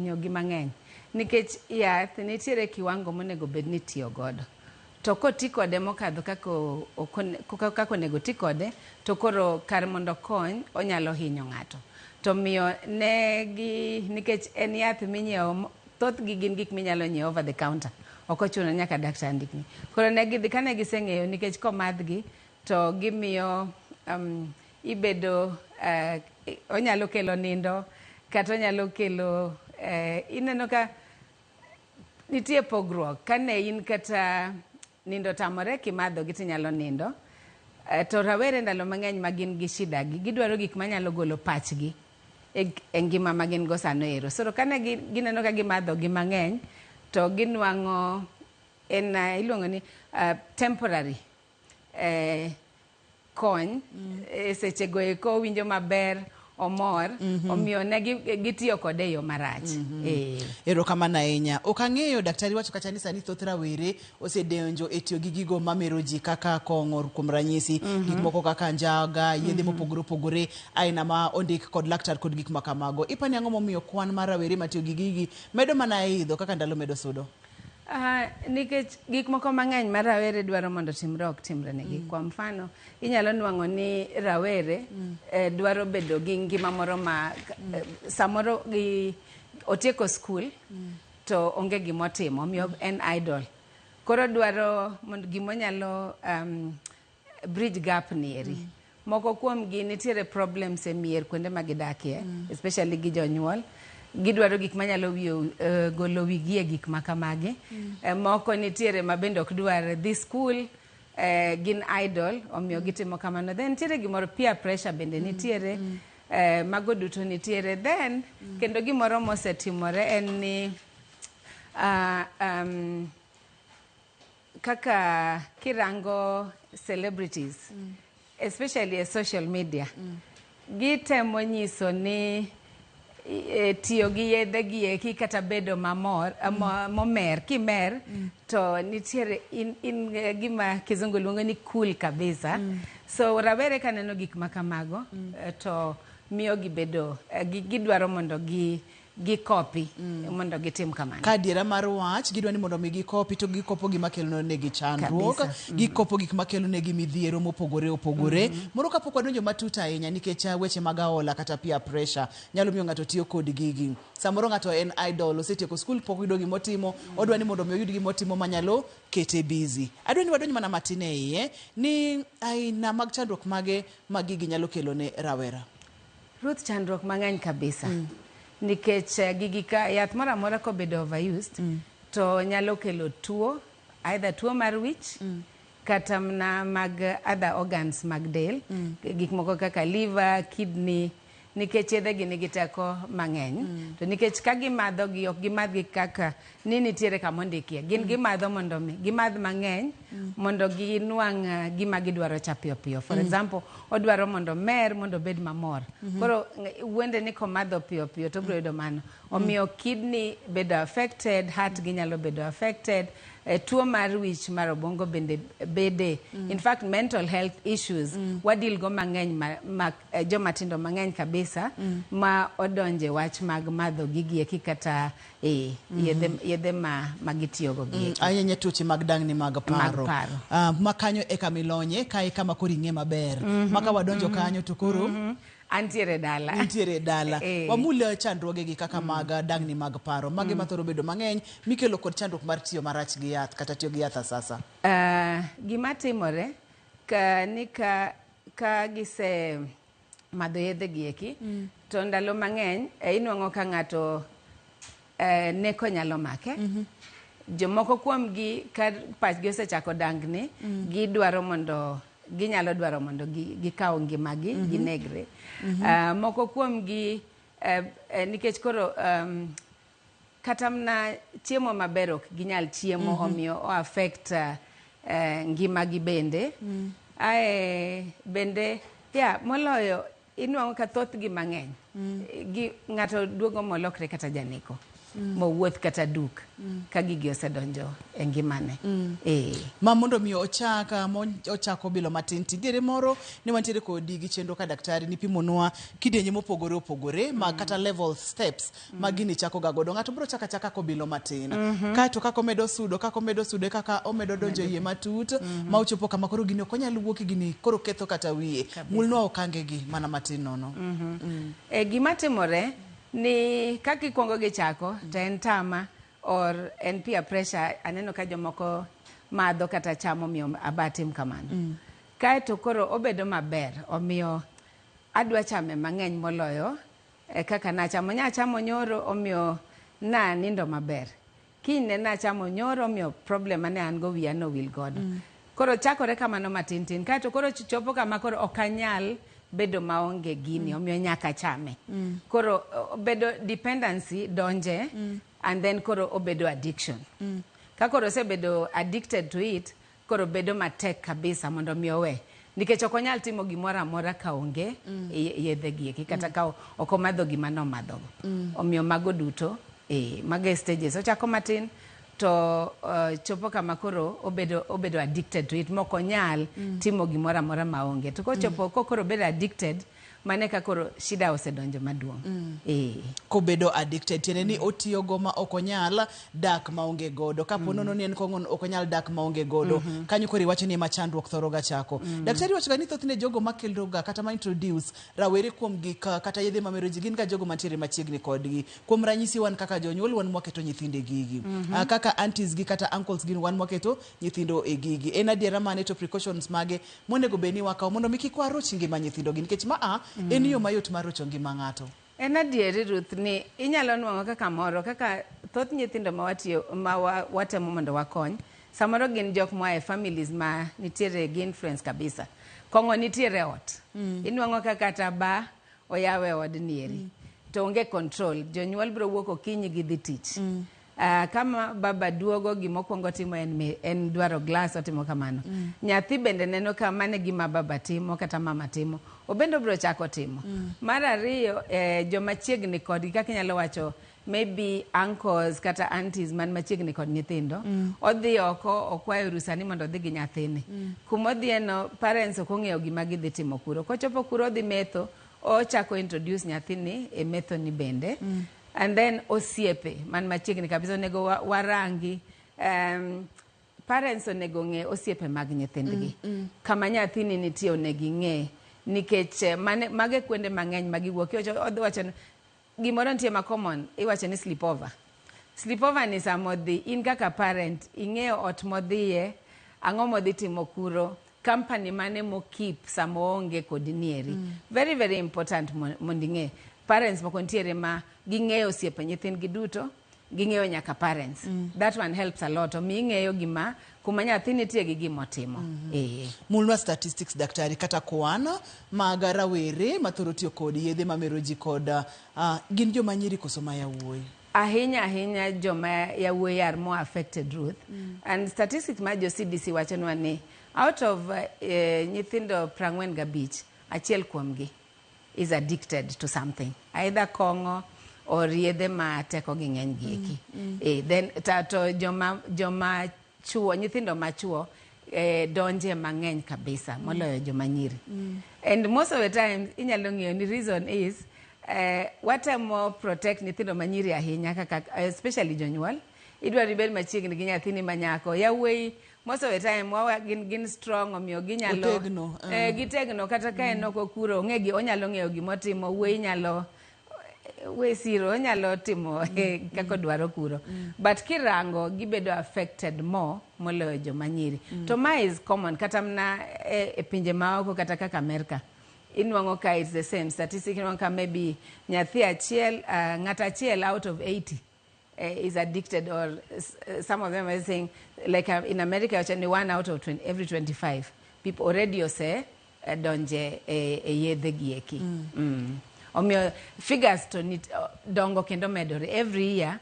hinyo gi mang'eny nikech yath nitiere kiwango monego bed ni tiyo godo. To koti kode mokadho kako onego ti kode, to koro kar mondo kony onyalo hinyo ng'ato. To miyo nikech en yath minyiewo, thoth gi gin gik minyalo nyiewo over the counter. Ok ochuno nyaka daktar ndikni. Koro kane giseng'eyo nikech komadhgi to gimiyo ibedo onyalo kelo nindo kata onyalo kelo ineno ka nitie pogruok kane in kata nindo tamore kimadho gi tinyalo nindo. To rawere ndalo mang'eny ma gin gi shida gi gidwaro gik manyalo golo pachgi e ngima ma gin go sano ero. So kane gineno ka gimadho gi mang'eny to ginwang'o iluongo ni temporary kony sechego eko winjo maber omor omiyo ne gitiyo kode e yo marach. Erokamano ahinya. Ok ang'eyo daktari wacho kacha ni sani thoth rawere osedonjo e tiyo gi gigo mamero ji kaka kong'o kuom ranyisi, gik moko kaka njaga, yedhe mopogore opogore, aina ma ondik kod laktar kod gik makamago. Ipani ang'o momiyo kwan mar rawere matiyo gi gigi medo mana idho kaka ndalo medo sudo? Nikech gik moko mang'eny ma rawere dwaro mondo timre ok timre negi. Kwa mfano, inyalo nwang'o ni rawere dwaro bedo gi ngima moro ma samoro otieko skul to onge gimotimo, omiyo en idol. Koro dwaro gimonyalo bridge gap ni eri. Moko kuom gi nitiere problems e mier kuonde ma gidakie, especially gi jonyuol. Gidwaro gik manyalo golo wigi e gik makamagi. Moko nitiere ma bende ok dwar dhi skul, gin idol, omiyo gitimo kamano. Then nitiere gimoro peer pressure bende nitiere, mago duto nitiere. Then kendo gimoro mosetimore en ni kaka kirango celebrities, especially e social media, gitemo nyiso ni tiyo gi yedhe gi eki kata bedo momer kimer to nitiere in gima kizungu luongo ni cool kabisa. So rawere kaneno gik makamago to miyo gibedo gidwaro mondo gikopi mondo gitim kamano. Ka adiera mar wach gidwa ni mondo mi gikopi to gikopo gima kelo negi chandruok, gikopo gik makelo negi midhiero mopogore opogore. Moro kapok wadonjo matut ahinya nikech weche mag aola kata peer pressure nyalo miyo ng'ato tiyo kod gigi. Samoro ng'ato en idol, osetieko skul pok oyudo gimotimo, odwa ni mondo mi oyud gimotimo manyalo kete busy. Adwa ni wadonj mana matin e iye ni aina mag chandruok mage ma gigi nyalo kelo ne rawera. Ruth, chandruok mang'eny kabisa. Nikech gigi ka yath moro amora kobedo overused to nyalo kelo tuo, either tuo mar wich kata mna mag other organs mag del, gik moko kaka liver, kidney, nikech yedhegi nigi teko mang'eny. To nikech ka gimadho gi ok gimadh kaka ni nitiere kama ondikie, gin gimadho mondo gimadh mang'eny mondo ginwang' gima gidwaro cha piyo piyo. For example, odwaro mondo mer mondo bed mamor. Koro wende ni komadho piyo piyo to biro yudo mano. Omiyo kidney bedo affected, heart gi nyalo bedo affected, tuo mar wich mar obongo bende. In fact, mental health issues wadil go mang'eny joma tindo mang'eny kabisa ma odonje wach mag madho gigi eki kata yedhe ma gitiyogo gi eki. Ahinya tuoche mag dang'ni mag paro. Ma kanyo e kamilonye, kae kama koro ing'e maber. Maka wadonjo kanyo to koro antiere dala. Intiere dala. Wamule chandruoge gi kaka mag dang'ni mag paro. Mage mathoro bedo mang'eny mikelo kod chandruok mar tiyo marach gi yath kata tiyo gi yath asasa. Gima timore ka gise madho yedhe gi eki to ndalo mang'eny inwang'o ka ng'ato neko nyalo make. Jomoko kuom gi ka pachgi osechako dang'ni ginyalo dwaro mondo gikaw ngimagi, ginegre. Moko kuom gi nikech koro kata mna chiemo maber ok ginyal chiemo, omiyo o affect ngimagi bende. Bende moloyo inwang'o ka thoth gi mang'eny ng'ato duogo molokre kata janeko. mowuoth kata duk ka gigi osedonjo e ngimane. Ma mondo mi ochako bilo matin tidiere moro ne wantiere kodi gi chenro ka daktari ni pimonwa kidenye mopogore opogore ma kata level steps ma gini chako ga godo. Ng'ato biro chaka kobilo matin kato kako medo sudo kaka omedo donjo iye matut ma ochopo kama koro gini okonyal wuok gini koro ketho kata wiye. Mulnwa okange gi mana matin nono. Gima timore ni kaka ikuongo gichako to en tama or en peer pressure. Aneno ka jomoko madho kata chamo miyo abatim kamano. Kaeto koro obedo maber omiyo adwa chame mang'eny moloyo kaka nachamo nyoro omiyo na nindo maber. Kine nachamo nyoro omiyo problem ane an go wiya no wil godo. Koro chakore kamano matin tin. Kaeto koro chopo kama koro okanyal bedo maonge gini omiyo nyaka chame. Koro bedo dependency donje and then koro obedo addiction. Ka koro sebedo addicted to it, koro bedo matek kabisa mondo miyo we. Nikech ok onyal timo gimoro amora ka onge yedhe gieki kata ka ok omadho gima nomadho. Omiyo mago duto mago stages ochako matin to chopo kama koro obedo addicted to it moko nyal timo gimoro amora maonge. To kochopo koro bedo addicted mane ka koro shida osedonjo maduong'. Kobedo addicted tiene ni otiyo go ma okonyal dak maonge godo. Kapo nono ni en kongon okonyal dak maonge godo. Kanyo kori wacho ni ma chandruok thoro ga chako. Daktari wacho ni thothne jogo makelo ga kata ma introduce rawere kuom gik kata yedhe mamero ji gin ga jogo mantiere machiegni kodgi. Kuom ranyisi wan kaka jonyuol wan mwaketo nyithinde gigi. Kaka aunties gi kata uncles gin wan mwaketo nyithindo e gigi. En adiera mane to precautions mage monego beni wakaw mondo miki kwaro chingi ma nyithindo gin nikech en yo mayot mar rocho ngima ng'ato. En adieri Ruth ni inyalo nwang'o kaka moro kaka thoth nyithindo ma watemo mondo wakony samoro gin jok moa e families ma nitiere gi influence kabisa. Kong'o nitiere ot. Inwang'o kaka kata ba oyawe od nieri. To onge control. Jonyuol biro wuok okinyi gi dhi tich. Kama baba duogo gimokwongo timo en dwaro glass otimo kamano. Nyathi bende neno ka mane gima baba timo kata mama timo. Obendo biro chako timo. Mar ariyo joma chiegni kodgi kaka inyalo wacho maybe uncles kata aunties man machiegni kod nyithindo. Odhi oko okwayo rusa ni mondo odhi gi nyathini. Kumodhieno parents ok ong'eyo gima gidhi timo kuro. Kochopo kuro odhi metho ochako introduce nyathini e metho ni bende. And then osiepe man machiegni kabisa onego warangi parents onego ng'e osiepe mag nyithindgi. Kama nyathini nitie onego ng'e nikech mage kwende mang'eny magiwuok. Odhi wacho gimoro nitie ma common iwacho ni sleepover. Sleepover ni samodhi in kaka parent ing'eyo ot modhiye ang'o modhi timo kuro company mane mokip samo onge kod nieri. Very very important mondo ing'e. Parents moko ntiere ma ging'eyo osiepe nyithindgi duto ging'eyo nyaka parents. That one helps a lot. Omi ing'eyo gima kuma nyathi nitie gi gimotimo. Mulnwa statistics daktari kata kwana mag rawere mathoro tiyo kod yedhe mamero ji kod gin joma nyiri koso ma yawuoyi. Ahinya joma yawuoyi are more affected Ruth. And statistics ma jo CDC wachonwa ni out of nyithindo 45 achiel kuomgi is addicted to something, either kongo or yedhe ma teko gi ng'eny gieki. Then to joma chuo nyithindo machuo donje mang'eny kabisa moloyo joma nyiri. And most of the time inyalo ng'eyo ni reason is watemo protect nyithindo manyiri ahinya kaka especially jonyuol idwaro ibed machiegni gi nyathini manyako. Yawuoyi most of the time gin strong omiyo ginyalo gitegno kata ka en ok okuro onyalo ng'eyo gimotimo. Wuoyi nyalo siro onyalo timo kako dwaro kuro. But kirango gibedo affected more moloyo joma nyiri. To ma is common kata mna e pinje maoko kata kaka America. Inwango ka it's the same statistic. Inwango ka maybe nyathi achiel ng'at achiel out of 80 is addicted, or some of them are saying like in America actually 1 out of every 25 people already say donje yedhe gieki. Omiyo figures to dongo kendo medore every year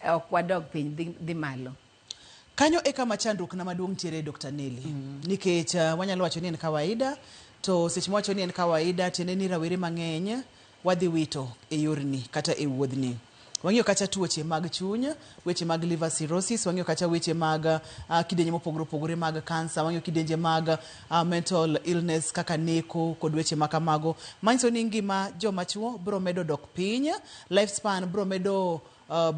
okwadog piny dhi malo. Kanyo eka machandruok na maduong' tiere Dr. Nelly. Nikech wanyalo wacho ni en kawaida to seche mwacho ni en kawaida tiende ni rawere mang'eny wadhi wito e yorni kata e wuodhni. Wang'iyo kacha tuoche mag chuny, weche mag liver cirrhosis, wang'iyo kacha weche mag kidenje mopogore opogore mag cancer, wang'iyo kidenje mag mental illness kaka neko kod weche makamago. Manyiso ni ngima joma chuo bro medo dok piny, lifespan bro medo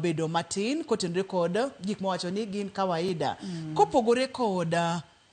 bedo matin kotenore kod gik mowacho ni gin kawaida. Kopogore kod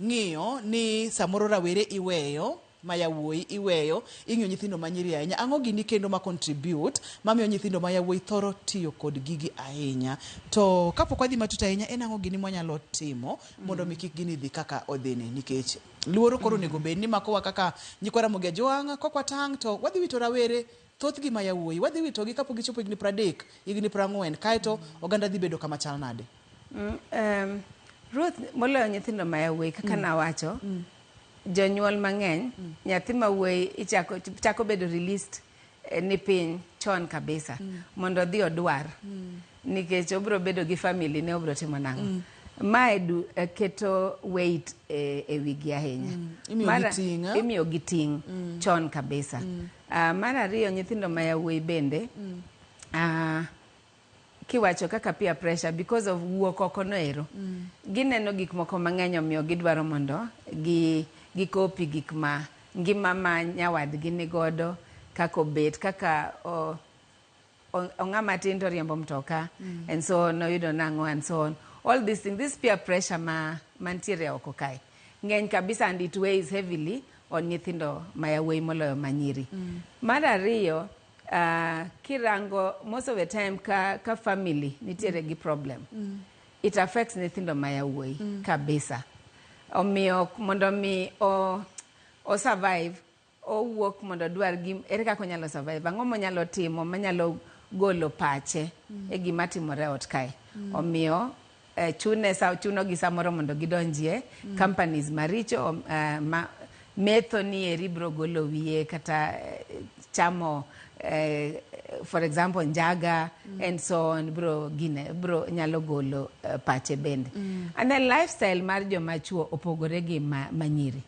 ng'iyo ni samoro rawere iweyo, mayawuoyi iweyo, ing'iyo nyithindo manyiri ahinya. Ang'o gini kendo ma contribute mamiyo nyithindo mayawuoyi thoro tiyo kod gigi ahinya. To kapok wadhi matut ahinya, en ang'o gini mwanyalo timo mondo mi kik gini dhi kaka odhine, nikech luoro koro nego bed ni makowa kaka nyikwara Ramogi Ajwang', kokwa tang' to wadhi wito rawere thoth gi mayawuoyi, wadhi wito gi kapok gichopo higni 30, higni 40, kaeto oganda dhi bedo kama chal nade? Ruth, moloyo nyithindo mayawuoyi kaka nawacho, jonyuol mang'eny, nyathi mawuoyi chako bedo released ni piny chon kabisa mondo dhi odwar, nikech obro bedo gi family ne obro timo nang'o. Mae keto weight e wigi ahinya. Imiyo gi ting' chon kabisa. Mar ariyo, nyithindo mayawuoyi bende kiwacho kaka peer pressure because of wuok oko noero. Gineno gik moko mang'eny omiyo gidwaro mondo gikopi gik ma ngima ma nyawadgi ni godo, kako bet, kaka ong'ama tin to riembo mtoka, and so on, oyudo nang'o, and so on. All these things, this peer pressure mantiere oko kae, ng'eny kabisa, and it weighs heavily on nyithindo mayawuoyi moloyo manyiri. Mar ariyo, kirango most of the time ka family nitiere gi problem, it affects nyithindo mayawuoyi kabisa. Omiyo mondo mi o survive, o wuok mondo dwar gi ere kaka onyalo survive, ang'o monyalo timo manyalo golo pache e gima timore ot kae. Omiyo chuno gi samoro mondo gidonjie companies maricho, metho ni eri bro golo wiye, kata chamo for example njaga, and so on, bro nyalo golo pache bende. And then lifestyle mar joma chuo opogore gi manyiri.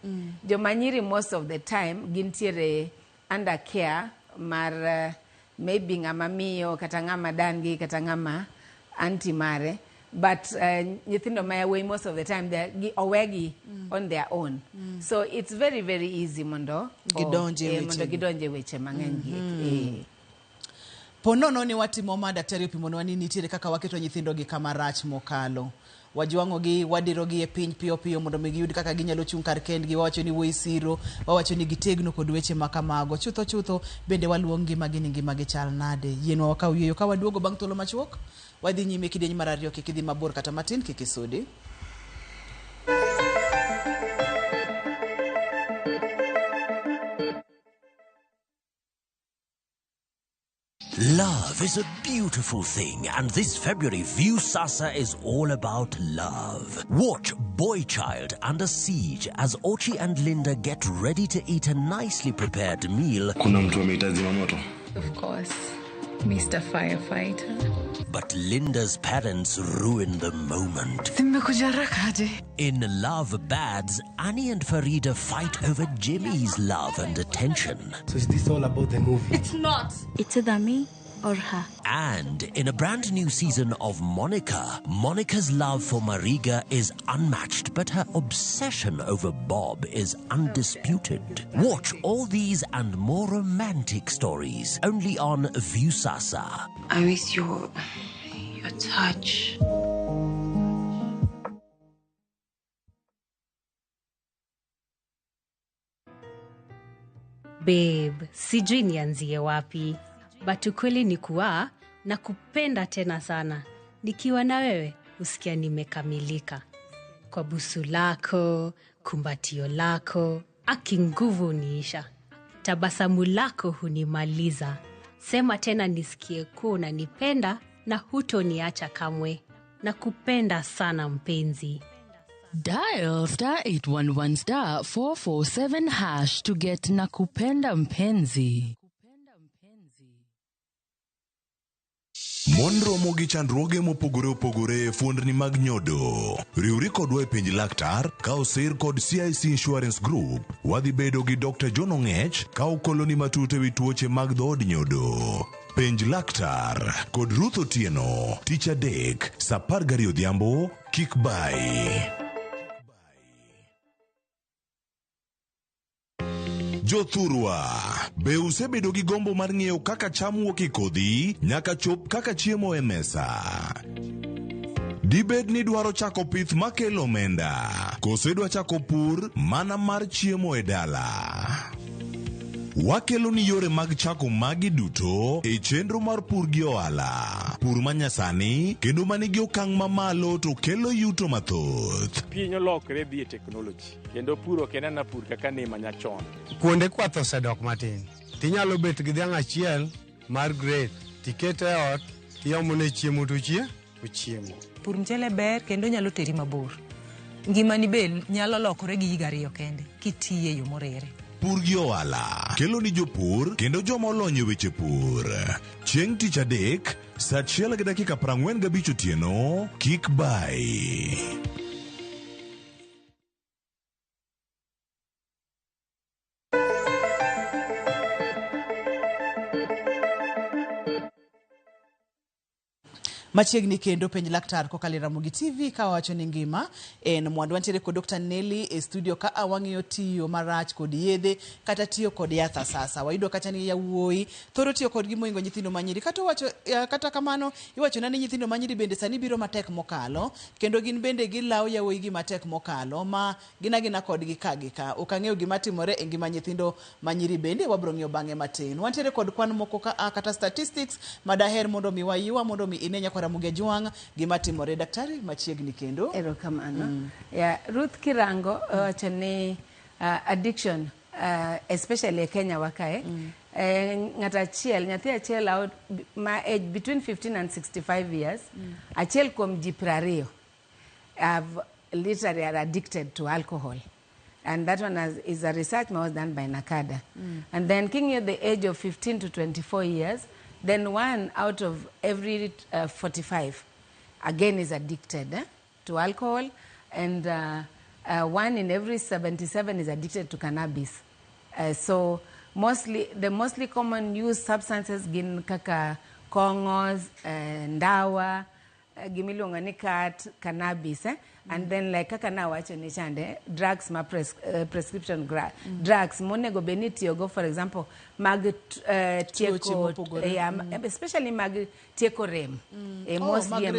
Joma nyiri most of the time gintiere under care mar maybe ng'ama miyo, kata ng'ama dangi, kata ng'ama anti mare. But nyithindo mayawuoyi most of the time they owegi on their own. So it's very, very easy mondo gidonje weche mang'eny. Ponono ni watimo ma daktari opimonwa ni nitiere kaka waketo nyithindo gi kama rach mokalo. Wajwang'o gi, wadiro gi e piny piyo piyo mondo mi giyud kaka ginyalo chung' kar kendgi. Wawacho ni wuoyi siro, wawacho ni gitegno kod weche makamago. Chutho bende waluong ngimagi chal nade. Yienwa wakaw yweyo ka waduogo bang' thuolo machuok. Wadhi nyime kidieny mar ariyo, kik idhi mabor kata matin, kik isudi. Love is a beautiful thing, and this February, Viusasa is all about love. Watch Boy Child Under Siege as Ochi and Linda get ready to eat a nicely prepared meal. Kuna mtu ameita zimamoto? Of course, Mr. Firefighter. But Linda's parents ruin the moment. In Love Bads, Annie and Farida fight over Jimmy's love and attention. So is this all about the movie? It's not. It's either me or her. And in a brand new season of Monica, Monica's love for Mariga is unmatched, but her obsession over Bob is undisputed. Watch all these and more romantic stories only on Viusasa. I miss your touch. Babe, sijui nianzie wapi, but ukweli ni kuwa na kupenda tena sana. Nikiwa na wewe, usikia nimekamilika. Kwa busu lako, kumbatio lako, aki nguvu uniisha. Tabasamu lako hunimaliza. Sema tena nisikie kuwa unanipenda na hutoniacha kamwe. Na kupenda sana mpenzi. Dial *811 447# to get Nakupenda Mpenzi. Mon romo gi chandruoge mopogore opogore fuondni mag nyodo. Riwri kodwa e penj laktar ka osir kod CIC Insurance Group. Wadhi bedo gi Dr. John Ong'ech ka okoloni matut ewi tuoche mag dhood nyodo. Penj Laktar kod Ruth Otieno, tich adek, saa 12 odhiambo, kik bai. Jothurwa, be usebedo gi gombo mar ng'eyo kaka cham wuok e kodhi nyaka chop kaka chiemo e mesa? Dibed ni dwaro chako pith makelo omenda, kose dwa chako pur mana mar chiemo e dala? Wakelo ni yore mag chako magi duto e chenro mar pur gi ohala. Pur manyasani kendo manigi okang' mamalo to kelo yuto mathoth. Piny olokre dhi e teknoloji kendo puro kenana pur kaka ne manyachon. Kuonde kwath osedok matin. Tinyalo bet gi dhiang' achiel mar grade, tikete e ot, tiomone chiemo to ochiemo. Pur mchele ber kendo nyalo teri mabor. Ngimani be nyalo lokore gi higa 2 kende kitiye yo morere. Pur gi ohala kelo ni jopur kendo joma olony e weche pur. Chieng' tich adek, saa 1:45 otieno, kik bai. Machiegni kendo penj laktar kokalo Ramogi TV ka wacho ni ngima en mwandu. Wantiere kod Dr. Nelly e studio ka awang'iyo tiyo marach kod yedhe kata tiyo kod yath asasa. Wayudo kacha ni yawuoyi thoro tiyo kod gimoingo nyithindo manyiri. Kata kamano iwacho na ni nyithindo manyiri bende sani biro matek mokalo kendo gin bende gilawo yawuoyi gi matek mokalo ma gina kod gi ka. Ok ang'eyo gima timore e ngima nyithindo manyiri bende wabro ng'iyo bang'e matin. Wantiere kod kwan moko kata statistics madaher mondo mi wayiwa mondo mi inenya Ramogi Juang gima timore. Daktari machiegni kendo. Erokamano. Ruth Kirango wacho ni addiction especially Kenya wakae ng'ata achiel nyathi achiel out ma age between 15 and 65 years achiel kuom ji 20 literally are addicted to alcohol. And that one is a research was done by NACADA. And then king at the age of 15 to 24 years, then 1 out of every 45 again is addicted to alcohol, and 1 in every 77 is addicted to cannabis. So the mostly common used substances gin kaka kongos, ndawa, gimiluongo ni kat, cannabis, and then like kaka na wacho ni chande drugs ma prescription drugs monego beniti go, for example mag tieko especially mag tieko rem mostly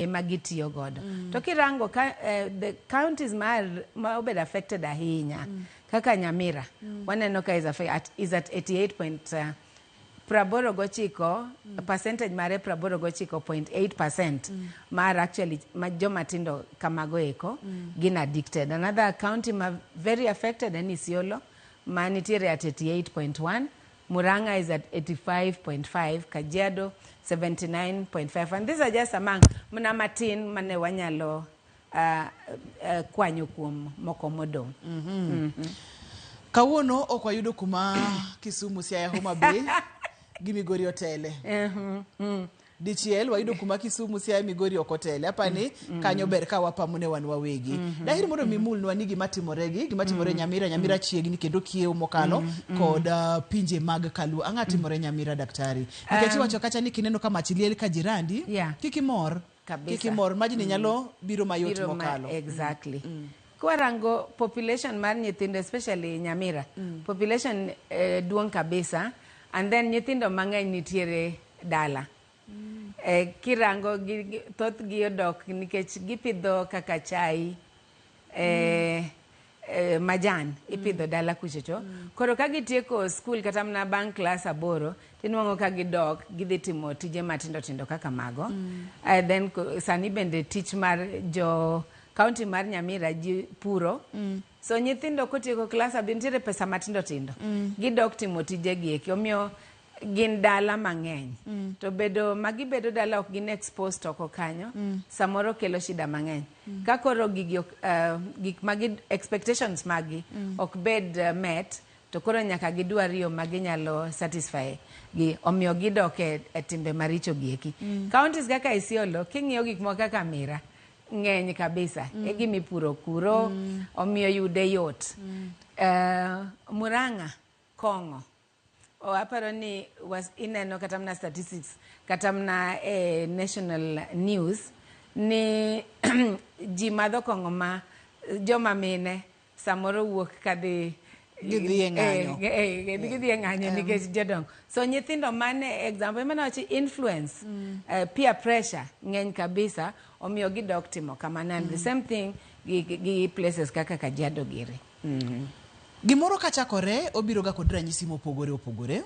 magitiyo godo. To kirango the counties ma obed affected ahinya kaka Nyamira waneno ka is at 88. Praboro gochiko percentage mare Praboro gochiko 0.8% mar actually joma tindo kamago eko gin addicted. Another county very affected in Isiolo manitiere at 88.1, Murang'a is at 85.5, Kajiado 79.5, and these are just among mna matin mane wanyalo kwanyo kuom moko modong. Kawuono ok wayudo kuma Kisumu Siaya Homa Bay gi Migori otele. Dichiel wayudo kuma Kisumu Siaya Migori ok otele. Apani kanyo ber ka wapamone wan wawegi. Dahiri mondo mimulnwa ni gima timore Nyamira chiegni kendo kiewo mokalo kod pinje mag kalu. Ang'a timore Nyamira daktari? Nikech wacho kacha ni kineno kama chiliel ka jirandi kikimor maji ni nyalo biro mayot mokalo. Exactly. Kwarango population mar nyithindo especially Nyamira population duong kabisa, and then nyithindo mang'eny nitiere dala. Kirango thoth gi odok nikech gipidho kaka chai majan ipidho dala kuchocho. Koro ka gitieko school kata mna bang' class 8 tinwango ka gidok gidhi timo tije matindo kaka mago. Then sani bende tich mar jo county mar Nyamira ji puro. So nyithindo kotieko class abintiere pesa matindo gidok timo tije gieki omiyo gin dala mang'eny. To magibedo dala ok gin exposed toko kanyo samoro kelo shida mang'eny. Ka koro gik magi expectations magi ok bed met, to koro nyaka gidwar yo maginyalo satisfy gi, omiyo gidok e timbe maricho gieki. Counties kaka Isiolo king'iyo gik moko kaka Mira ng'eny kabisa gimi puro kuro omiyo yude yot. Murang'a kong'o aparo ni ineno kata mna statistics kata mna national news ni ji madho kong'o ma joma mine samoro wuok kadhi gidhi ng'anyo gidhi ng'anyo nikech jodongo. So nyithindo mane example mana wachi influence peer pressure ng'eny kabisa omiyo gidok timo kamano. And the same thing gi places kaka Kajiado giri. Gimoro kachakore obiro ga kod ranyisi mopogore opogore.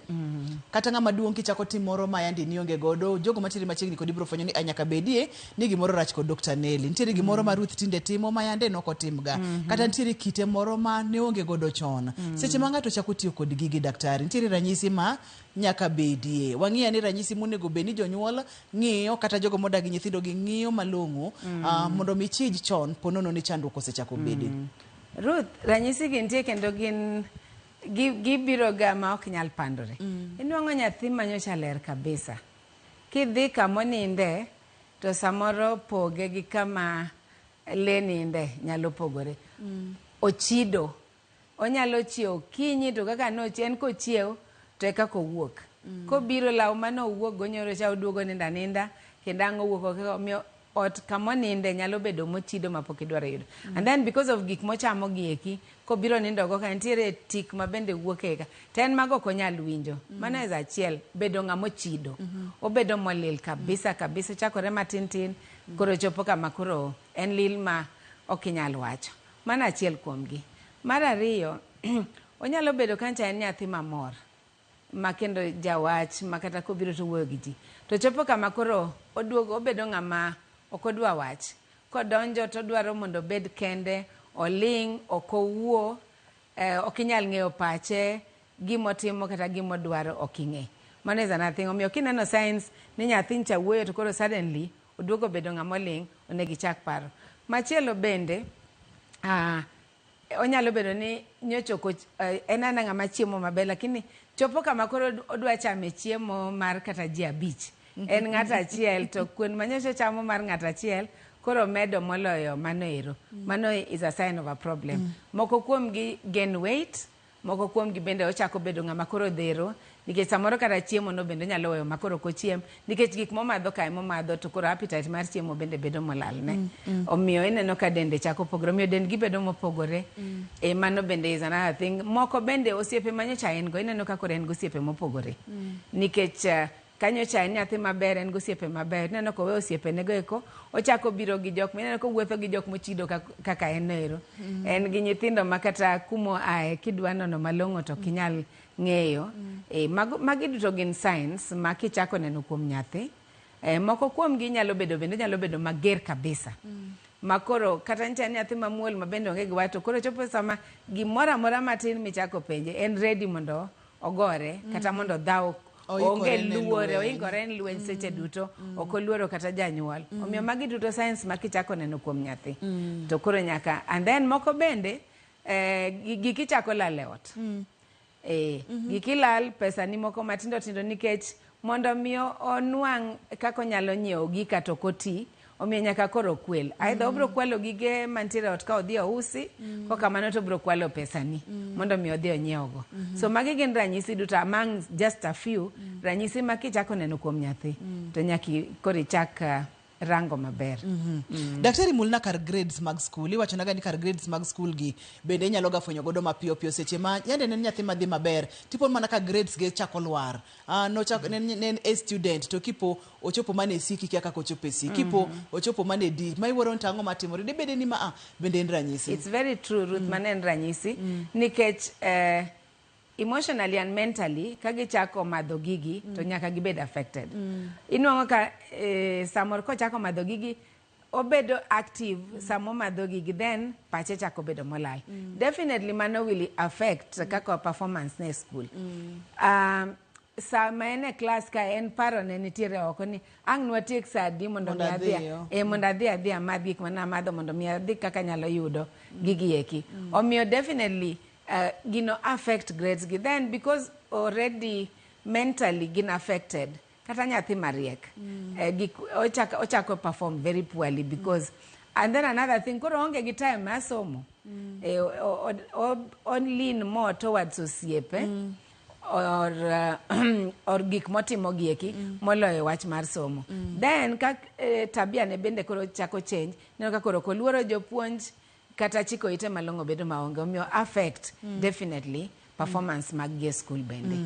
Kata ng'ama duong' kichako timoro ma yandi nionge godo, jogo matiri machiegni kod ibro fwenyo ni anyaka bedie ni gimoro rach kod Dr. Nelly. Nitiere gimoro ma Ruth tinde timo ma yande noko timga. Kata nitiere kite moro ma ne onge godo chon. Seche ma ng'ato chako tiyo kod gigi daktari, nitiere ranyisi ma nyaka bedie. Wang'iya ni ranyisi monego bed ni jonyuol ng'iyo kata jogo modagi nyithindo gi ng'iyo malong'o mondo mi chij chon ponono ni chandruok osechako bede. Ruth, ranyisi gi nitie kendo gibiro ga ma ok nyal pandore. Inuang'o nyathi manyocha ler kabisa. Kidhi kamoninde to samoro poge gi kama le ninde nyalo pogore. Ochido. Onyalo chiew kinyi to kaka en kochiew to eka kowuok. Kobiro law mano owuok gonyoro cha oduogo ninda kendo ang' owuok omiyo ot kamoninde nyalo bedo mochido mapok idwaro yudo. And then because of gik mochamo gieki, kobiro nindo go ka nitiere tik ma bende wuok eka. Ten mago konyal winjo. Mano is achiel, bedo ng'amo chido. Obedo molil kabisa chakore matin koro chopo kama koro en lil ma ok inyal wacho. Mano achiel kuomgi. Mar ariyo, onyalo bedo kancha en nyathi mamor. Ma kendo jawach ma kata kobiro to wuoyo gi ji. To chopo kama koro oduogo obedo ng'ama okodwa wach. Kodonjo to dwaro mondo bed kende, oling, okowuo, okinyal ng'eyo pache, gimotimo kata gimodwaro oking'e. Mano is another thing. Omiyo kineno signs ni nyathi cha wuoyo to koro suddenly oduogo bedo ng'amoling, onegi chak paro. Machielo bende, onyalo bedo ni nyocho en ana ng'ama chiemo maber lakini chopo kama koro odwa chame chiemo mar kata ji abich. En ng'at achiel to kuon manyocha chamo mar ng'at achiel koro medo moloyo mano ero. Mano is a sign of a problem. Moko kuom gi gain weight, moko kuom gi bende ochako bedo ng'ama koro dhero nikech samoro kata chiemo no bende nyalo weyo makoro kochiem nikech gik momadho kae momadho to koro appetite mar chiemo bende bedo molal ne. Omiyo ineno ka dende chako pogore, omiyo dend gi bedo mopogore. Mano bende is another thing. Moko bende osiepe manyocha en go, ineno ka koro en go osiepe mopogore. Nikech kanyocha en nyathi maber, en go osiepe maber. Ineno ko we osiepe nego eko, ochako biro gi jok, ineno ko wuotho gi jok mochido kaka en ero. En gi nyithindo makata kumo ae kidwa nono malong'o to kinyal ng'eyo. Magi duto gin signs ma kichako neno kuom nyathi. Moko kuom gi nyalo bedo mager kabisa. Makoro kata nitie nyathi mamuol mabende onge gi wato koro chopo sama gimoro amora matin michako penje en ready mondo ogore kata mondo dhaw onge luore, oingore en lweny seche duto, ok oluoro kata janyuol. Omiyo magi duto signs ma kichako neno kuom nyathi. To koro nyaka, and then moko bende gikichako lal e ot. Gikilal pesa ni moko matindo nikech mondo miyo onwang' kako nyalo nyiewo gika to koti, omiyo nyaka koro kwel. Aidha obro kwalo gige mantiere ot ka odhi ousi, kokamano to obro kwalo pesa ni mondo miyo odhi onyiewogo. So magi gin ranyisi duto among just a few ranyisi ma kichako neno kuom nyathi to nyaki koro ichak rango maber. Daktari mulna kar grades mag school, iwacho naga ni kar grades mag school gi bende inyalo ga fwenyo godo mapiyo seche ma yande nen nyathi madhi maber tipo mana ka grades ge chako lwar. No chako nen a student to kipo ochopo mane C kia kaka ochopo C, kipo ochopo mane D, ma iworo ntango matimore de bende ni ma bende en ranyisi. It's very true, Ruth, manen ranyisi nikech emotionally and mentally kagichako madho gigi to nyaka gibed affected. Inuang'o ka samoro kochako madho gigi obedo active samo madho gigi then pache chako bedo molal. Definitely mano will affect kaka performance ne school. Sama ene class ka en paro ne nitiere oko ni ang' nwatiek sa adi mondo mi adhi amadh gik mana amadho mondo mi adhi kaka nyalo yudo gigi eki. Omiyo definitely gino affect grades gi. Then because already mentally gin affected, kata nyathi mariek, ochako perform very poorly because, and then another thing, koro onge gi time masomo, on lean more towards osiepe, or gik motimo gieki moloyo wach mar somo. Then tabia ne bende koro chako change, neno ka koro koluoro jopuonj kata chiko ite malong'o bedo maonge, omiyo affect definitely performance mag gi school bende.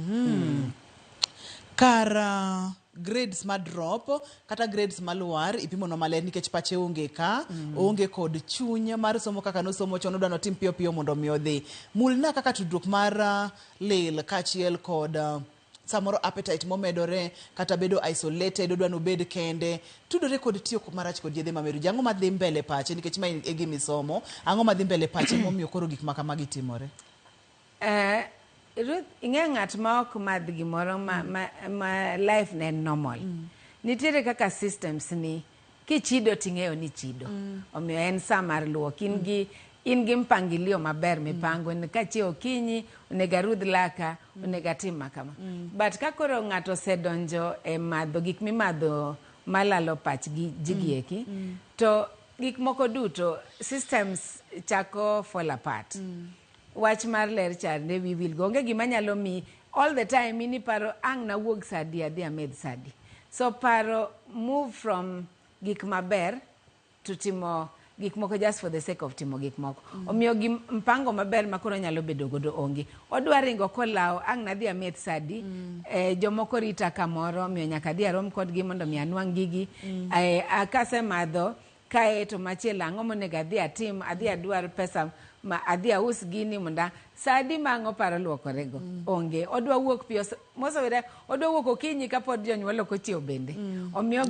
Kar grades ma drop kata grades maluar ipimo no maler nikech pache onge ka, onge kod chuny mar somo kaka no somo chon, odwano tim piyo piyo mondo mi odhi. Mulna kaka tudruok mar lil kachiel kod samoro appetite momedore kata bedo isolated, odwano bed kende, tudore kod tiyo marach kod yedhe mameru. Jango madhi mbele pache nikech ma e gimi somo, ango madhi mbele pache momiyo koro gik makamagi timore? Ruth, ing'e ng'at ma ok madh gimoro ma life ne normal. Nitiere kaka systems ni, kichido ting'eyo ni chido. Omiyo en sa mar luok. In gi mpangilio maber mipango, ka chiewo okinyi, onego arudh laka, onego atim makama. But ka koro ng'ato osedonjo e madho gik mimadho malalo pach jigieki, to gik moko duto, systems chako fall apart. Wach mar ler chande we will go. Onge gima nyalo mi all the time ini paro ang na wuog sadi adhi amed sadi. So paro move from gik maber to timo gik moko just for the sake of timo gik moko. Omiyo mpango maber makoro nyalo bedo godo onge. Odwa ringo kolao ang na dhi amed sadi, jomoko rita kamoro, omiyo nyaka dhi arom kodgi mondo mi anwang' gigi. Akase madho kae to machielo ang'o monego adhi atim, adhi adwar pesa ma adhi aus gini monda sadi mango paro luokorego onge. Odwa wuok piyo mosowere, odwa wuok okinyi kapod jonyuol ok ochiew bende. Omiyo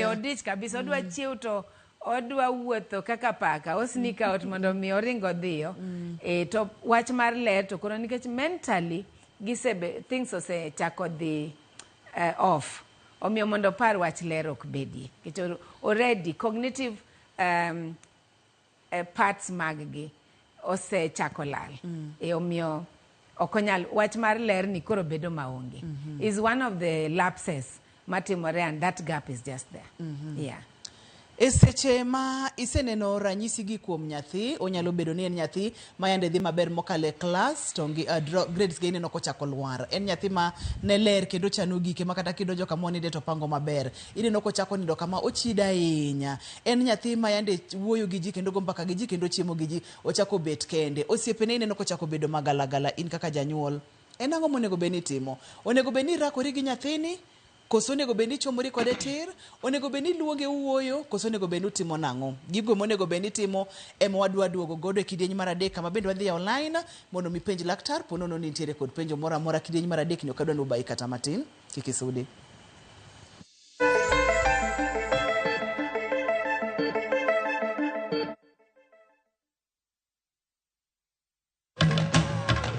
odich kabisa, odwa chiew to odwa wuotho kaka paka, osnika ot mondo mi oringo dhiyo. To wach mar ler to koro nikech mentally things ose chako dhi off. Omiyo mondo par wach ler ok bedie. Nikech already cognitive parts mag-gi ose chako lal. Omiyo okonyal wach mar ler ni koro bedo maonge. Is one of the lapses matimore, and that gap is just there. Yeah. Seche ma iseneno ranyisi gi kuom nyathi, onyalo bedo ni en nyathi ma yande dhi maber mokale class to grades ge ineno kochako lwar. En nyathi ma ne ler kendo chano gike ma kata kidonjo kama oninde to pango maber. Ineno kochako nindo kama ochida ahinya. En nyathi ma yande wuoyo gi ji kendo go mbaka gi ji kendo chiemo gi ji, ochako bet kende. Osiepene ineno kochako bedo magalagala. In kaka janyuol, en ang'o monego beni timo? Onego beni rakori gi nyathini? Koso onego beni chomori kode tir? Onego beni luonge uoyo? Koso onego beni utimo nang'o? Gigo monego beni timo ema wadwa duogo godo e kidieny mar adek, kama bende wadhi online mondo mi penj laktar po nono ni nitiere kod penjo moro amora kidieny mar adek ni ok adwa ni ubai kata matin. Kik isudi.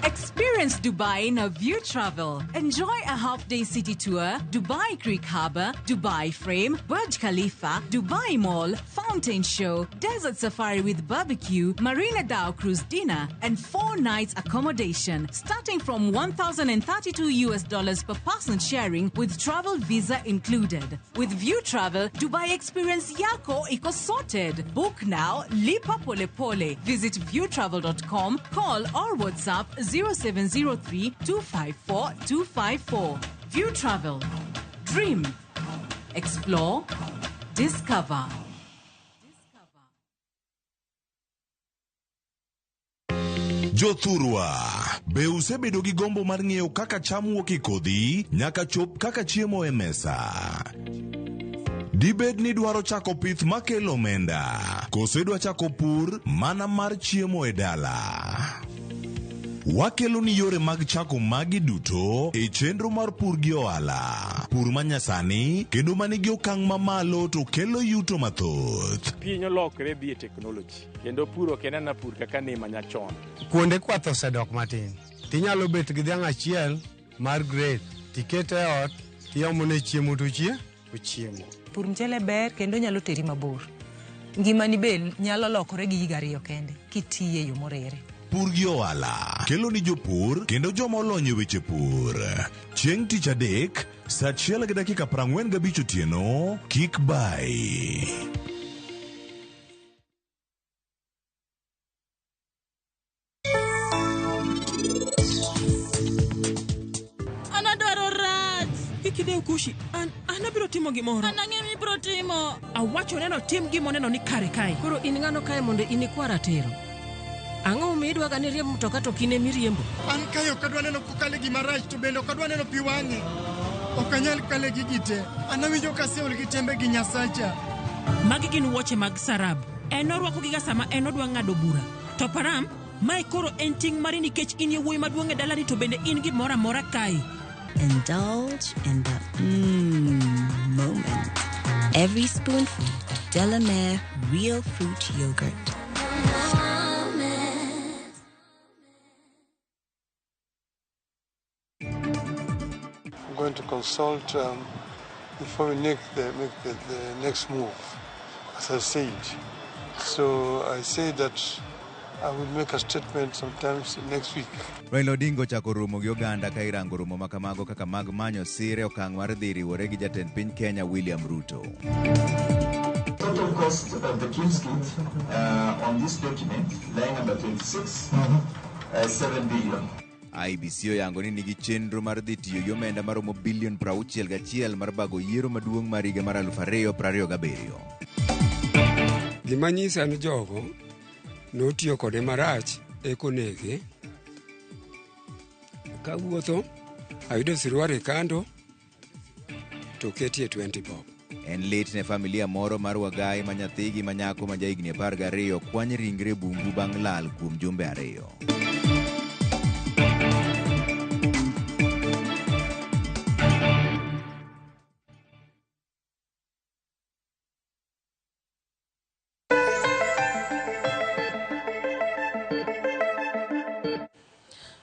Experience Dubai in a View Travel. Enjoy a half-day city tour, Dubai Creek Harbour, Dubai Frame, Burj Khalifa, Dubai Mall, Fountain Show, Desert Safari with barbecue, Marina Dow Cruise dinner, and 4 nights accommodation, starting from $1,032 per person sharing with travel visa included. With View Travel, Dubai experience yako iko sorted. Book now, lipa pole pole. Visit viewtravel.com, call or WhatsApp 0703-254-254. View Travel. Dream. Explore. Discover. Jothurwa, be usebedo gi gombo mar ng'eyo kaka cham wuok e kodhi nyaka chop kaka chiemo e mesa? Dibed ni dwaro chako pith makelo omenda, koso dwa chako pur mana mar chiemo e dala? Wakelo ni yore mag chako magi duto e chenro mar pur gi ohala. Pur manyasani kendo manigi okang' mamalo to kelo yuto mathoth. Piny olokre dhi e technology kendo puro kenana pur kaka ne manyachon. Kuonde kwath osedok matin. Tinyalo bet gi dhiang' achiel mar grade, tikete ot, tiomone chiemo to ochiemo. Pur mchele ber kendo nyalo teri mabor. Ngimani be nyalo lokore gi higa 2 kende kitiye yo morere. Pur gi ohala kelo ni jopur kendo joma olony e weche pur. Chieng' tich adek, saa 1:45 otieno, kik bai. Nene ukushi, an abiro timo gimoro. An ang'e mi biro timo. Awacho neno tim gimoneno ni kare kae. Koro in ng'ano kae mondo in ikwara tero. Ang'o mi idwaga ni riembo mtoka to kine miriembo? An kayo kadwa neno kokale gima rach to bende kadwa neno pi wang'e. Ok anyal kale gigi te. An awinjo ka seol gi tembe gi Nyasacha. Magi gin wuoche mag Sarab. En orwako giga sama en odwa ng'ado bura. To Param, mae koro en ting' mari nikech in yewuoyi maduong' e dalani to bende in gimoro amora kae. Indulge in the moment. Every spoonful of Delamere real fruit yogurt. I'm going to consult before we make the next move, as I said. So I say that I will make a statement sometimes next week. Raila Odinga ochako romo gi oganda ka irango romo ma kamago kaka mag manyo sire okang' mar dhi riwore gi jatend piny Kenya William Ruto. Total cost of the King's Kit on this document, line number 26, 7 billion. IBC oyango ni nigi chenro mar dhi tiyo gi omenda maromo bilion 61 mar bago yiero maduong' mar higa mar 2027. Gima nyisa ni jogo notiyo kode marach ekonege. Kawuotho ayudo sirware kando to ketie 20 bob. En lit ne familia moro mar Wagai ma nyathigi ma nyako ma jahigni 12 kwany ringre bungu bang' lal kuom jumbe 2.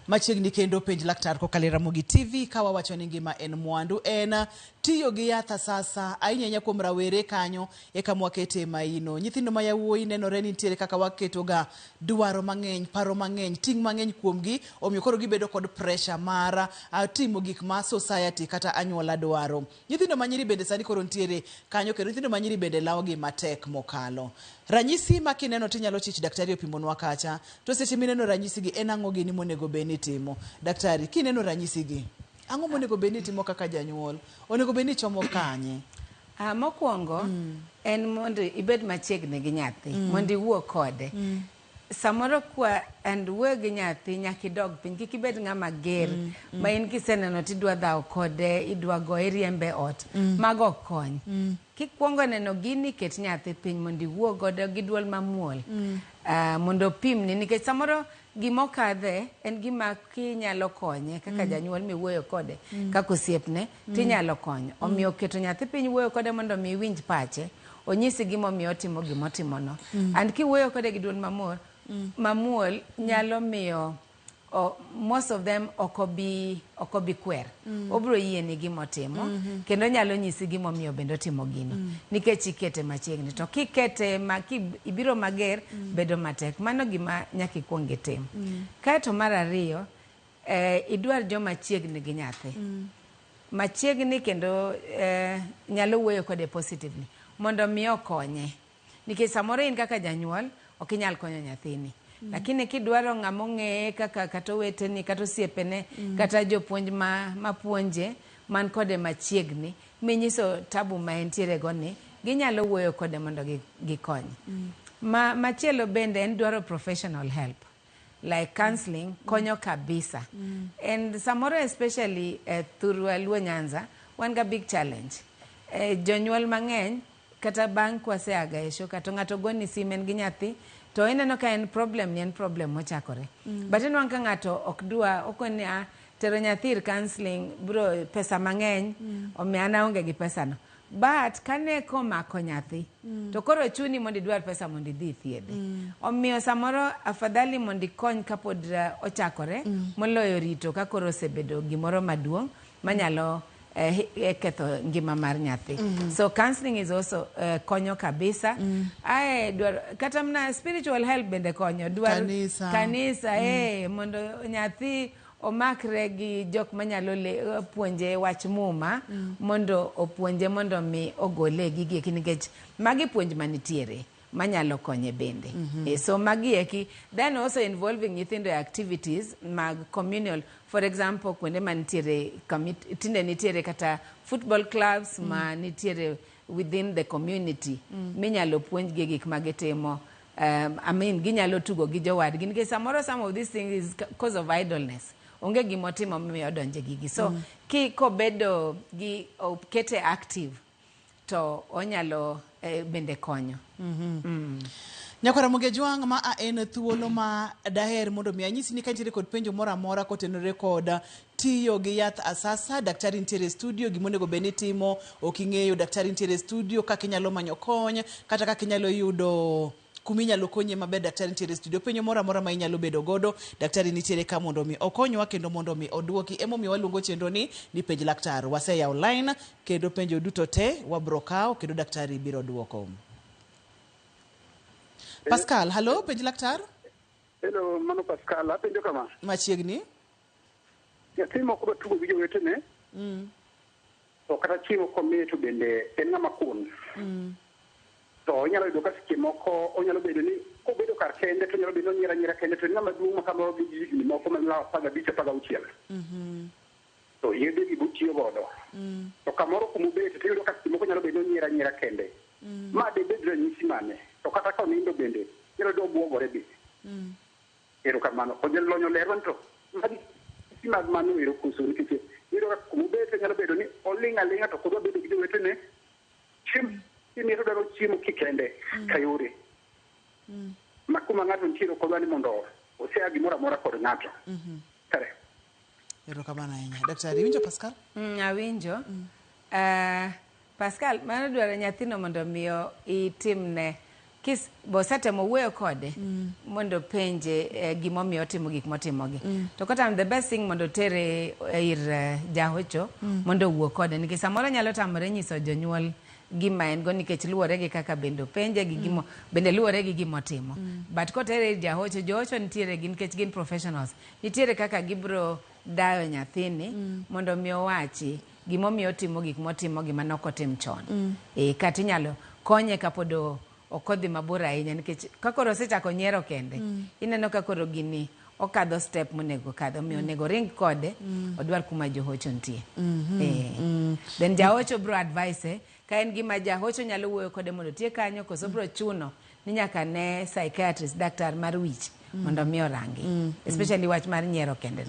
Machiegni kendo penj laktar kokalo Ramogi TV kawa wacho ni ngima en mwandu en tiyo gi yath sasa ahinya kuom rawere kanyo eka mwakete maino nyithindo ma yawuoyi nenore ni nitiere kaka waketo ga dwaro mang'eny paro mang'eny ting' mang'eny kuomgi omiyo koro gibedo kod pressure mar timo gik ma society kata anyuola dwaro. Nyithindo manyiri bende sani koro nitiere kanyo kendo nyithindo manyiri bende lawogi matek mokalo. Ranyisi ma kineno tinyalo chich daktari opimonwa kacha to seche mineno ranyisi gi en ang'o gini monego beni timo. Daktari kineno ranyisi gi ang'o monego beni timo kaka janyuol onego beni chomo kanye? Mokwongo en mondo ibed machiegni gi nyathi mondo iwuo kode. Samoro kwa wuo gi nyathi nyaka idog piny kik ibed ng'ama ger ma in kiseneno tidwa dhaw kode idwa goye riembe ot mago ok kony. Kikwongo neno gini ket nyathi piny mondo iwuo godo gi duol mamuol mondo pimni nikech samoro gimokadhe en gima kinyalo konye kaka janyuol miwuoyo kode kaka osiepne tinyalo konyo. Omiyo keto nyathi piny wuoyo kode mondo mi winj pache onyisi gimomiyo otimo gimotimono. And kiwuoyo kode gi duol mamuol nyalo miyo most of them okobi kwer. Obro yieni gimotimo kendo nyalo nyisi gimomiyo bende otimo gino nikech ikete machiegni to kikete ibiro mager bedo matek. Mano gima nyaka ikwong itim. Kaeto mar ariyo idwar joma chiegni gi nyathi machiegni kendo nyalo wuoyo kode positively mondo miyo konye nikech samoro in kaka janyuol ok inyal konyo nyathini. Lakini kidwaro ng'amo ng'eye kaka kata weteni kata osiepene kata jopuonj mapuonje man kode machiegni minyiso tabu ma entiere goni ginyalo wuoyo kode mondo gikonye. Machielo bende en dwaro professional help like counseling konyo kabisa. And samoro especially thurwa Luo Nyanza wan ga big challenge. Jonyuol mang'eny kata bang' kwaseaga esho kata ng'ato goni simen gi nyathi to ineno ka en problem mochakore. But inwang' ka ng'ato okoni tero nyathir counseling bro pesa mang'eny omiyo an aonge gi pesano. But kane komako nyathi to koro chuni mondo idwar pesa mondo idhi thiedhe. Omiyo samoro afadhali mondo ikony kapod ochakore moloyo rito ka koro osebedo gimoro maduong' manyalo ketho ngima mar nyathi. So counseling is also konyo kabisa. Kata mna spiritual help bende konyo. Kanisa mondo nyathi omakre gi jok manyalo puonje wach muma mondo opuonje mondo mi ogole gigi nikech magi puonj manitiere manyalo konye bende. So magi eki, then also involving nyithindo activities mag communal, for example kuonde manitiere tinde nitiere kata football clubs ma nitiere within the community minyalo puonj gi gik magitimo. Ginyalo tugo gi jowadgi nikech samoro some of these things is cause of idleness. Onge gimotimo miyo donje gigi. So kobedo gi kete active to onyalo bende konyo. Nyakora Moge Jwang' ma en thuolo ma daher mondo mi anyisi ni kantiere kod penjo moro amora kotenore kod tiyo gi yath asasa. Daktari nitiere studio, gimonego beni timo oking'eyo. Daktari nitiere studio, kaka inyalo manyo kony kata kaka inyalo yudo kumi inyalo konye maber. Daktari nitiere studio. Penjo moro amora ma inyalo bedo godo, daktari nitiere ka mondo mi okonywa kendo mondo mi oduoki. Emomiyo waluongo chenro ni penj laktar. Waseyawo line kendo penjo duto te wabro kawo kendo daktari biro duoko. Pascal, hello, penj laktar. Hello, mano Pascal, apenjo kama. Machiegni. Nyathi moko batugo gi jowetene. To kata chiemo komiye to bende en ng'ama kun. To onyalo yudo ka seche moko onyalo bedo ni kobedo kar kende to onyalo bedo nyira kende to ng'ama duong' ma kamoro gi higni moko ma 15-16. To yedhe gi butiyo godo. To kamoro kumubet to iyudo ka seche moko onyalo bedo nyira kende. Ma de bedre ranyisi mane. To kata ka onindo bende nyalo do buogore be. Ero kamano onyalo lonyo lerwan to magi mag mano ero kuso nikech iyudo ka kumubet nyalo bedo ni oling' to kodwa bedo gi jowetene. Chiemo daro chiemo kikende kayore. Makuma ng'ato ntiero kodwa ni mondo osea gimoro amora kod ng'ato. Kare. Ero kamano ahinya. Daktari winjo Pascal? Awinjo. Pascal, mano dwaro nyathino mondo miyo itimne kis bosatemo wuoyo kode mondo penje gimomiyo otimo gik motimogi. To kata the best thing mondo tere ir jahocho mondo wuo kode nikech samoro nyalo tamore nyiso jonyuol gima en go nikech luwore gi kaka bendo penje gi gimo bende luwore gi gimotimo. But kotere ir jahocho, johocho nitiere gi nikech gin professionals. Nitiere kaka gibro dayo nyathini mondo miyo wachi gimomiyo otimo gik motimo gima nokotim chon. Kata inyalo konye kapodo okodhi mabor ahinya nikech kakoro osechako nyiero kende ineno kakoro gini okadho step monego kadho miyo onego ring kode odwar kuma johocho nitie. Then jahocho bro advice ka en gima jahocho nyalo wuoyo kode mondo tie kanyo koso bro chuno ni nyaka ne psychiatrist daktar mar wich mondo miyo rangi especially wach mar nyiero kende.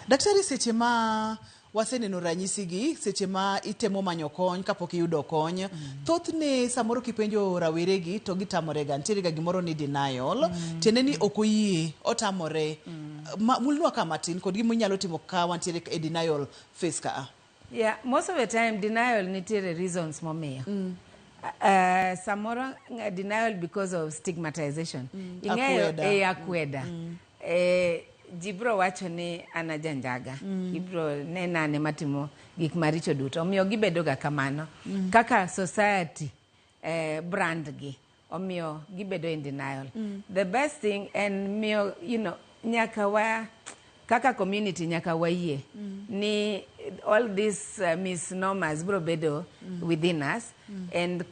Daktari, seche ma waseneno ranyisi gi, seche ma itemo manyo kony kapok iyudo kony, thothne samoro kipenjo raweregi to gitamorega, nitiere ga gimoro ni denial, tiende ni ok oyie, otamore. Mulnwa kama tin kod gima inyalo timo ka wantiere e denial phase ka. Yeah, most of the time denial nitiere reasons momiyo. Samoro denial because of stigmatization. Ing'eyo akweda. Jibro wacho ni anajanjaga. Ibro nene matimo gik maricho duto. Omiyo gibedo ga kamano. Kaka society brand gi. Omiyo gibedo in denial. The best thing and miyo, nyaka kaka community nyaka wayie ni all these misnomers bro bedo within us and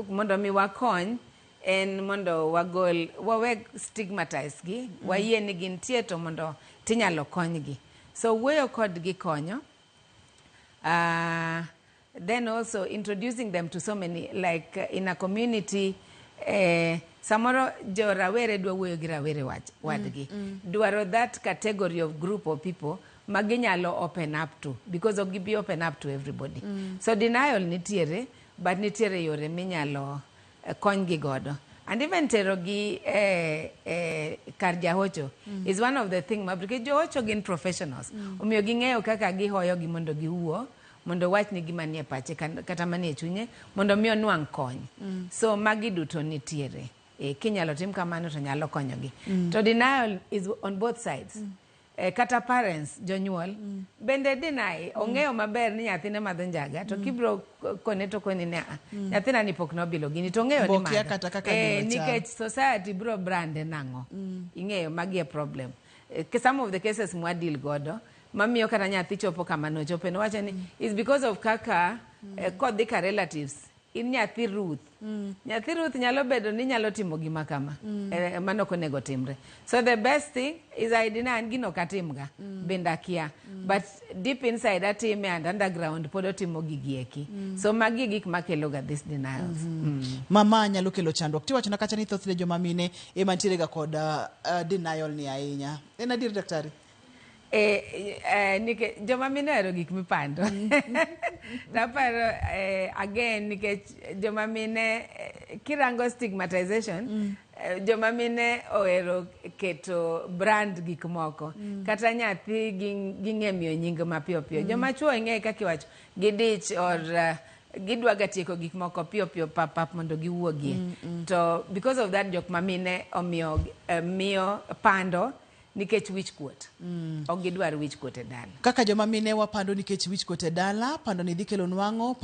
mondo mi wakony en mondo wawe stigmatize gi wayie ni gintie to mondo tinyalo kony gi. So wuoyo kod gi konyo. Then also introducing them to so many, like in a community, samoro jo rawere dwa wuoyo gi rawere wadgi. Dwaro that category of group of people maginyalo open up to, because of gibi open up to everybody. So denial nitiere, but nitiere yore minyalo kony gi godo. And even tero gi kar jahocho is one of the things, because johocho gin professionals. Omiyo ging'eyo kaka gihoyo gi mondo giwuo, mondo wach ni gima nie pache kata manie chunye, mondo miyo nwang' kony. So magi duto nitiere. Kinyalo tim kamano to nyalo konyogi. To denial is on both sides. Kata parents, jonyuol, bende deny, ong'eyo maber ni nyathine madho njaga, to kibro kone to kone ni nyathina ni pok nobilo gini, to ong'eyo ni madho. Nikech society bro brande nang'o. Ing'eyo magi e problem. Some of the cases mwa deal godo, mamiyo kata nyathi chopo kamano chope, no wacho ni is because of kaka kodhi ka relatives in nyathi Ruth. Nyathi Ruth nyalo bedo ni nyalo timo gima kama. Mano konego timre. So the best thing is I didn't gino katimga. Bendakia. But deep inside atime and underground podo timo gigieki. So magi gik makeloga this denials. Mama nyalo kelo chandruok. Tiwacho na kacha ni thothne joma mine ema ntiere ga kod denial ni ahinya. En adier daktari? Nike joma mine ero gik mipando. Naparo again nike joma mine kirango stigmatization joma mine oero keto brand gik moko kata nyathi ging'e miyo nying mapiyo piyo. Joma chuo ing'e kaka iwacho gidich or gidwa gatieko gik moko piyo piyo pap mondo giwuogie. To because of that jok mamine omiyo miyo pando nikech wich kuot. Ok gidwar wich kuot e dala. Kaka joma mine wapando nikech wich kuot e dala, pando ni dhikelo nwang'o,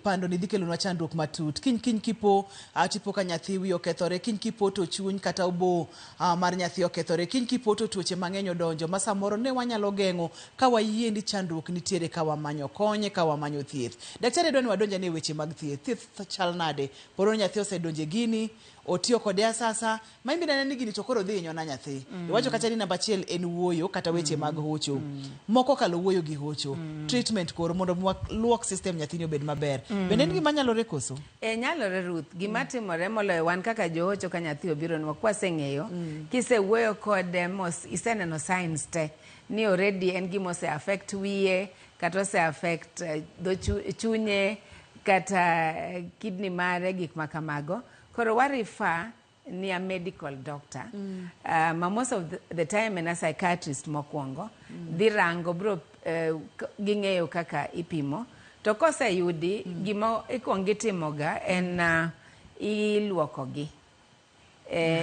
pando ni dhikelo nwa chandruok matut. Kiny kipo tipo ka nyathi wi okethore, kiny kipo to chuny kata obo mar nyathi okethore, kiny kipo to tuoche mang'eny odonjo. Ma samoro ne wanyalo geng'o ka wayie ni chandruok nitiere ka wamanyo konye, ka wamanyo thieth. Daktari dwani wadonja ne weche mag thieth. Thieth chal nade? Poro nyathi osedonje gini, otiyo kode sasa, maimbi nani gini tokoro dhi nyona nyathi. Iwacho kacha ni namba 1 en wuoyo kata weche mag hocho. Moko kalo wuoyo gi hocho. Treatment koro mondo luok system nyathini obed maber. Bende en gima nyalore koso? Nyalore Ruth. Gima timore moloyo wan kaka johocho ka nyathi obiro nwa kwaseng'eyo. Kise wuoyo kode iseneno signs te. Ni already en gima ose affect wiye, kata ose affect chunye, kata kidney mare, gik makamago. Koro warifa ni a medical doctor. Most of the time en a psychiatrist mokwongo. Dhirango bro ging'eyo kaka ipimo. To kose yudi gima ikwongo itimoga en iluokogi.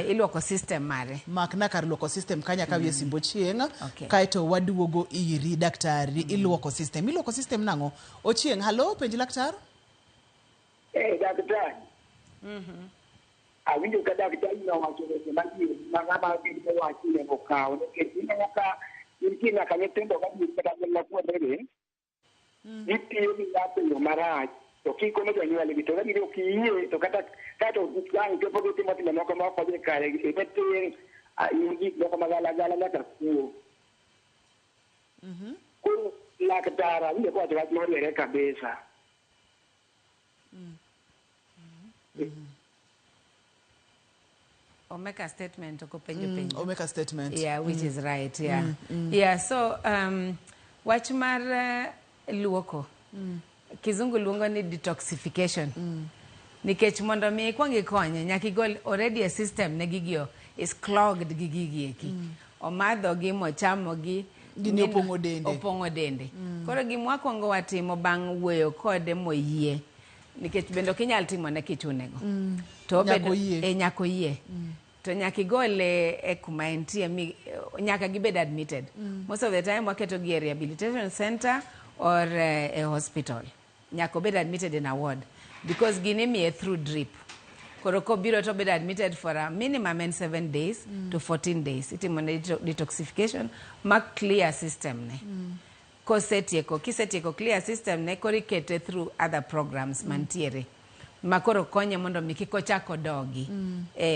Iluoko system mare. Makna kar luoko system kanya ka wiye simbo chieng'. Kaeto waduogo iri daktari iluoko system. Iluoko system nango? Ochieng', halo, penji laktar? Daktari. Awinjo ka daktari na wacho weche mang'ama bende wacho ne okawo nikech ineno ka nitie nyaka nyithindo mabiro kata joma puonjore gitiyo gi yath e yo marach to kikono jonyuolgi to gabiro ok iyie to kata ang' chopo gitimo timbe moko ma ok odhi kare imetin in gik moko magalagala nyaka kuo. Koro laktar awinjo kowacho wach moriere kabisa. Or make a statement or penjo. Or make a statement. Yeah, which is right. Yeah. Yeah, so watch mar luoko. Kizungu luongo ni detoxification. Nikech mondo mi ikwongi konye nyaka igol already a system ne gigio is clogged gi gigieki. Omadho gi mochamo gi gini opongo dende. Opongo dende. Koro gimwa kwongo watimo bang' wuoyo kode moyie. Nikech bendo kinyal timo ne kichunego. To bedo nyako yie. To nyaka igole e kuma entie nyaka gibed admitted. Most of the time waketo gi a rehabilitation center or a hospital. Nyaka bed admitted in a ward because gini miye through drip. Koro biro to bed admitted for a minimum in 7 days to 14 days. Itimo detoxification ma clear system ne. Kisetieko clear system ne koro ikete through other programs mantiere. Makoro konye mondo mi kik ochako dogi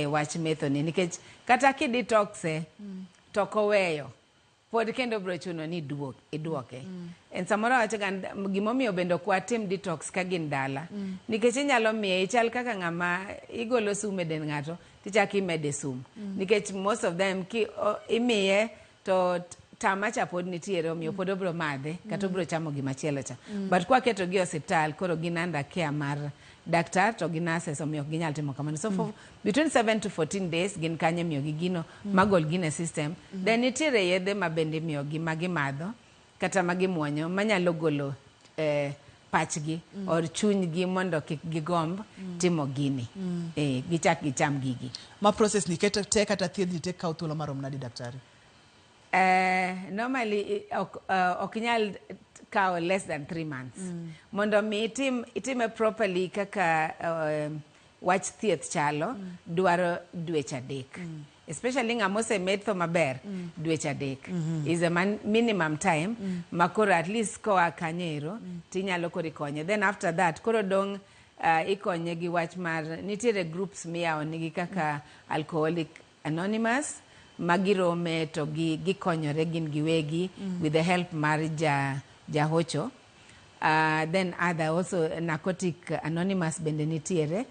wach methoni nikech kata ki detoxe to koweyo pod kendo bro chuno ni iduoke. En samoro wacho gimomiyo bendo kwa tim detox ka gin dala nikech inyalo miye ichal kaka ng'ama igolo sum e den ng'ato tichaki imede sum nikech most of them imiye to tamacha pod nitiere omiyo pod obro madhe kata obro chamo gimachielo cha. But kwa keto gi hospital koro gin under care mar daktar to gi nurses omiyo ginyal timo kamano. So for between 7 to 14 days gin kanye miyo gi gino magol gine system. Then nitiere yedhe mabende miyo gi magimadho kata magimuonyo manyalo golo pachgi or chunygi mondo kik gigomb timo gini. Gichak gicham gigi. Ma process ni te kata thiedhi te kaw thuolo marom nadi daktari? Normally okinyal kao less than 3 months. Mondo mi itime properly kaka wach thieth chalo dwaro dweche 3. Especially ng'amose metho maber dweche 3 is a minimum time makoro at least koa kanyero tinyalo kori konye. Then after that koro dong ikonye gi wach mar nitiere groups miyawo nigi kaka Alcoholic Anonymous magirome to gikonyore gin giwegi with the help mar jahocho. Then other also Narcotic Anonymous bende nitiere.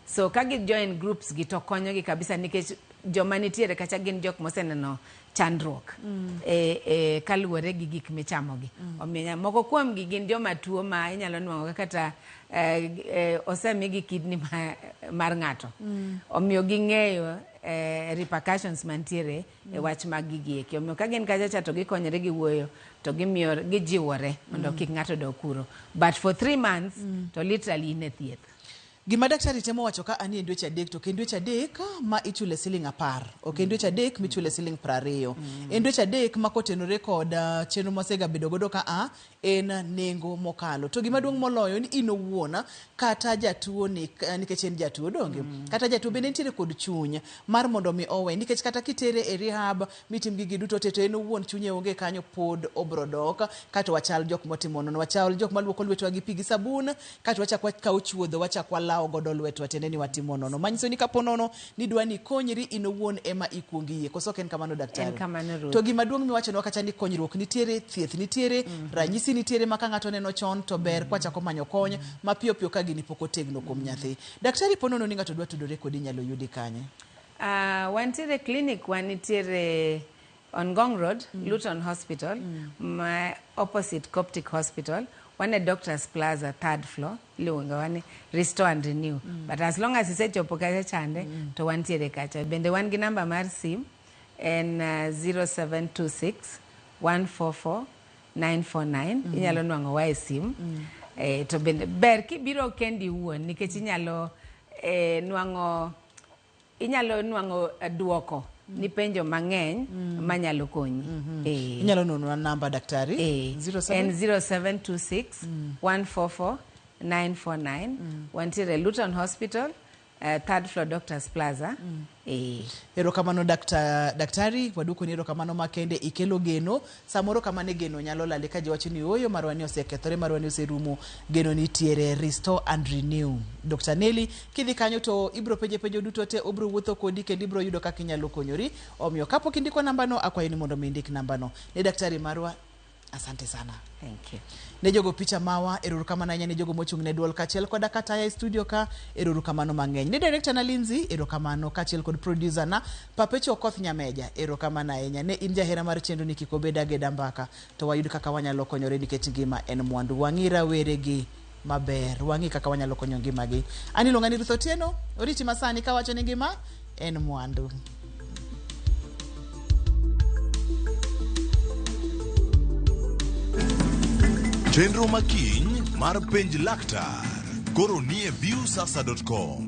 So kagi join groups gi to konyogi kabisa nikech joma nitiere kacha gin jok moseneno chandruok kaluwore gi gik michamogi. Omiyo moko kuom gi gin joma tuo ma inyalo nuang'o kata osemigi kidney mar ng'ato. Omiyo ging'eyo repercussions mantiere e wach mag gigi eki. Omiyo ka gin kacha to gikonyore gi wuoyo to gijiwore mondo kik ng'ato dog kuro. But for 3 months to literally in a thieth. Gima daktari temo wacho ka ani dweche adek to kendo dweche adek ma ichule $10 ok dweche adek michule $20 dweche adek ma kotenore kod chenro mosega bedo godo ka en nengo mokalo to gima duong' moloyo ni in owuona kata jatuo nikech en jatuo donge kata jatuo bende nitiere kod chuny mar mondo mi owe nikech kata kitere e rehab mitim gigi duto to en owuon chunye onge kanyo pod obrodok kata wachal jok motimo nono wachal jok maluoko lwetwa gi pi gi sabun kata wachakwa kawo chuodho wachakwa lawo godo lwetwa tende ni watimo nono manyiso ni kapo nono ni dwa ni konyri in owuon ema ikuongie koso ken kamano daktari to gima duong' miwacho no kacha ni konyruok nitiere thieth nitiere ranyisi nitiere maka ng'ato neno chon to ber kwachako manyo kony mapiyo piyo ka gini pok otegno kuom nyathi. Daktari po nono ni ng'ato dwa tudore kodi nyalo yudi kanye? Wantiere clinic wanitiere on Ngong Road, Luton Hospital, my opposite Coptic Hospital. One at Doctor's Plaza, 3rd floor. One Restore and Renew. But as long as you say chopokacha chande to wantiere kacha. Bende one gi number mar sim and 0726 144 949. Inyalo nuango wa sim. To bende ber kibiro kendi uon nikech inyalo nuango duoko ni penjo mang'eny manyalo konyi. Inyalo nono namba daktari 0726 144 949. Wantiere Luton Hospital, 3rd floor Doctor's Plaza. Erokamano daktari waduko ni erokamano makende ikelo geno samoro kamane geno nyalo lale ka jiwacho ni oyo marwani osekethore marwani oserumo geno nitiere Restore and Renew. Dr. Nelly kidhi kanyo to ibro penjo duto te obro wuotho kodi kendo ibro yudo kaka inyalo konyori. Omiyo kapok indiko namba no akwayo ni mondo mindik namba no. Ne daktari marwa asante sana. Thank you. Ne jogo picha mawa erokamano ahinya ne jogo mochung' ne duol kachiel koda kata e studio ka erokamano mang'eny. Ne director na Lindsay erokamano kachiel kod producer na Papecho Okoth Nyameja erokamano ahinya. Ne in jahera mar chenro ni kik obed ageda mbaka to wayud kaka wanyalo konyore nikech ngima en mwandu. Wang'ira weregi maber wang'i kaka wanyalo konyo ngimagi. Ani luonga ni Ruth Otieno oriti masani ka wacho ni ngima en mwandu. Chenro makiny mar penj laktar koro nie viewsasa.com.